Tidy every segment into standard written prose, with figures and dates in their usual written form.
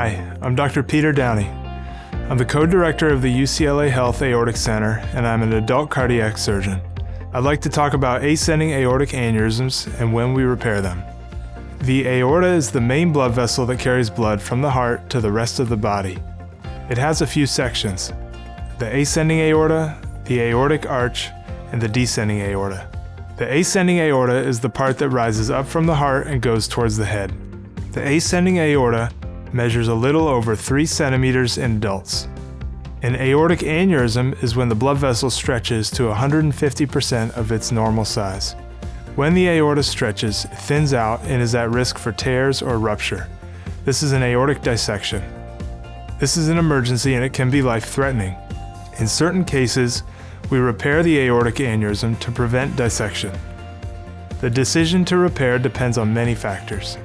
Hi, I'm Dr. Peter Downey. I'm the co-director of the UCLA Health Aortic Center, and I'm an adult cardiac surgeon. I'd like to talk about ascending aortic aneurysms and when we repair them. The aorta is the main blood vessel that carries blood from the heart to the rest of the body. It has a few sections: the ascending aorta, the aortic arch, and the descending aorta. The ascending aorta is the part that rises up from the heart and goes towards the head. The ascending aorta measures a little over 3 centimeters in adults. An aortic aneurysm is when the blood vessel stretches to 150% of its normal size. When the aorta stretches, it thins out and is at risk for tears or rupture. This is an aortic dissection. This is an emergency and it can be life-threatening. In certain cases, we repair the aortic aneurysm to prevent dissection. The decision to repair depends on many factors.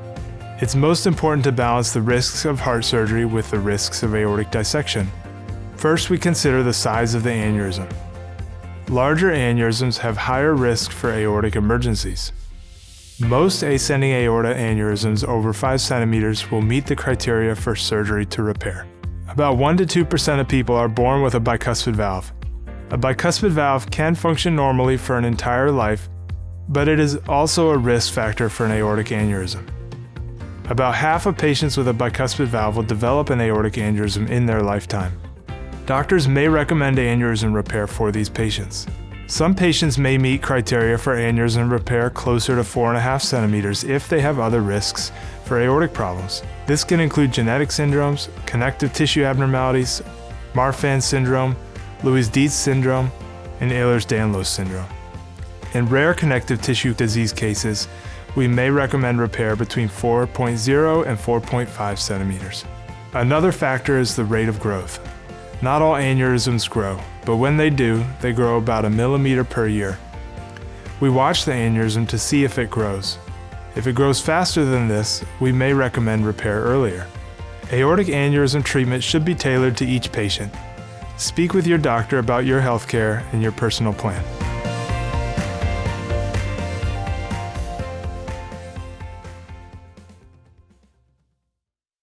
It's most important to balance the risks of heart surgery with the risks of aortic dissection. First, we consider the size of the aneurysm. Larger aneurysms have higher risk for aortic emergencies. Most ascending aorta aneurysms over 5 centimeters will meet the criteria for surgery to repair. About 1 to 2% of people are born with a bicuspid valve. A bicuspid valve can function normally for an entire life, but it is also a risk factor for an aortic aneurysm. About half of patients with a bicuspid valve will develop an aortic aneurysm in their lifetime. Doctors may recommend aneurysm repair for these patients. Some patients may meet criteria for aneurysm repair closer to 4.5 centimeters if they have other risks for aortic problems. This can include genetic syndromes, connective tissue abnormalities, Marfan syndrome, Louis-Dietz syndrome, and Ehlers-Danlos syndrome. In rare connective tissue disease cases, we may recommend repair between 4.0 and 4.5 centimeters. Another factor is the rate of growth. Not all aneurysms grow, but when they do, they grow about 1 millimeter per year. We watch the aneurysm to see if it grows. If it grows faster than this, we may recommend repair earlier. Aortic aneurysm treatment should be tailored to each patient. Speak with your doctor about your health care and your personal plan.